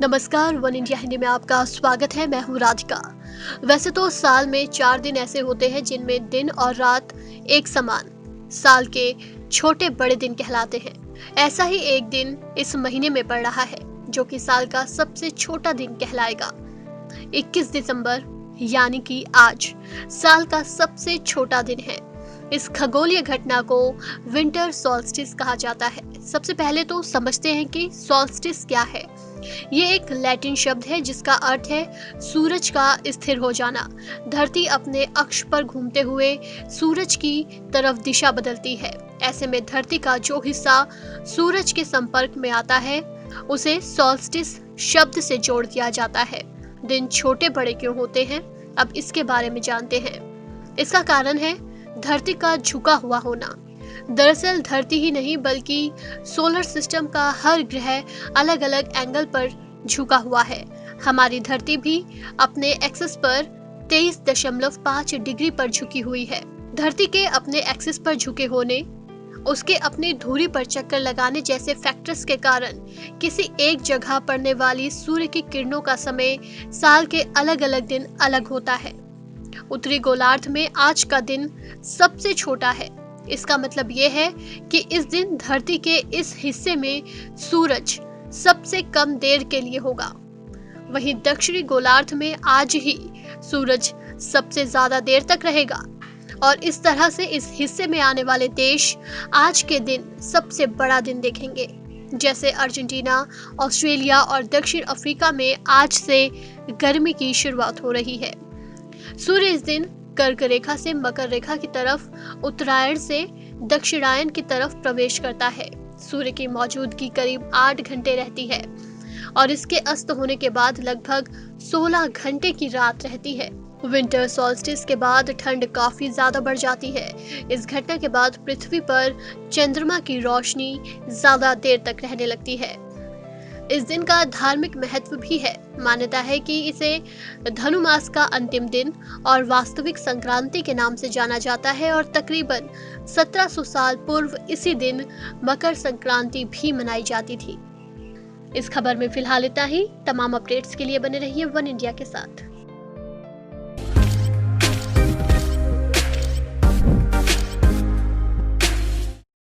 नमस्कार, one India Hindi में आपका स्वागत है। मैं हूँ राधिका। वैसे तो साल में 4 दिन ऐसे होते हैं जिनमें दिन और रात एक समान साल के छोटे बड़े दिन कहलाते हैं। ऐसा ही एक दिन इस महीने में पड़ रहा है जो कि साल का सबसे छोटा दिन कहलाएगा। 21 दिसंबर यानी कि आज साल का सबसे छोटा दिन है। इस खगोलीय घटना को विंटर सॉल्स्टिस कहा जाता है। सबसे पहले तो समझते हैं कि सॉल्स्टिस क्या है। ये एक लैटिन शब्द है जिसका अर्थ है सूरज का स्थिर हो जाना। धरती अपने अक्ष पर घूमते हुए सूरज की तरफ दिशा बदलती है। ऐसे में धरती का जो हिस्सा सूरज के संपर्क में आता है उसे सॉल्स्टिस शब्द से जोड़ दिया जाता है। दिन छोटे बड़े क्यों होते हैं, अब इसके बारे में जानते हैं। इसका कारण है धरती का झुका हुआ होना। दरअसल धरती ही नहीं बल्कि सोलर सिस्टम का हर ग्रह अलग अलग एंगल पर झुका हुआ है। हमारी धरती भी अपने एक्सिस पर 23.5 डिग्री पर झुकी हुई है। धरती के अपने एक्सिस पर झुके होने, उसके अपनी धुरी पर चक्कर लगाने जैसे फैक्टर्स के कारण किसी एक जगह पड़ने वाली सूर्य की किरणों का समय साल के अलग अलग दिन अलग होता है। उत्तरी गोलार्ध में आज का दिन सबसे छोटा है। इसका मतलब यह है कि इस दिन धरती के इस हिस्से में सूरज सबसे कम देर के लिए होगा। वहीं दक्षिणी गोलार्ध में आज ही सूरज सबसे ज्यादा देर तक रहेगा और इस तरह से इस हिस्से में आने वाले देश आज के दिन सबसे बड़ा दिन देखेंगे। जैसे अर्जेंटीना, ऑस्ट्रेलिया और दक्षिण अफ्रीका में आज से गर्मी की शुरुआत हो रही है। सूर्य इस दिन कर्क रेखा से मकर रेखा की तरफ, उत्तरायण से दक्षिणायन की तरफ प्रवेश करता है। सूर्य की मौजूदगी करीब 8 घंटे रहती है और इसके अस्त होने के बाद लगभग 16 घंटे की रात रहती है। विंटर सॉल्स्टिस के बाद ठंड काफी ज्यादा बढ़ जाती है। इस घटना के बाद पृथ्वी पर चंद्रमा की रोशनी ज्यादा देर तक रहने लगती है। इस दिन का धार्मिक महत्व भी है। मान्यता है कि इसे धनुमास का अंतिम दिन और वास्तविक संक्रांति के नाम से जाना जाता है और तकरीबन 1700 साल पूर्व इसी दिन मकर संक्रांति भी मनाई जाती थी। इस खबर में फिलहाल इतना ही। तमाम अपडेट्स के लिए बने रहिए वन इंडिया के साथ।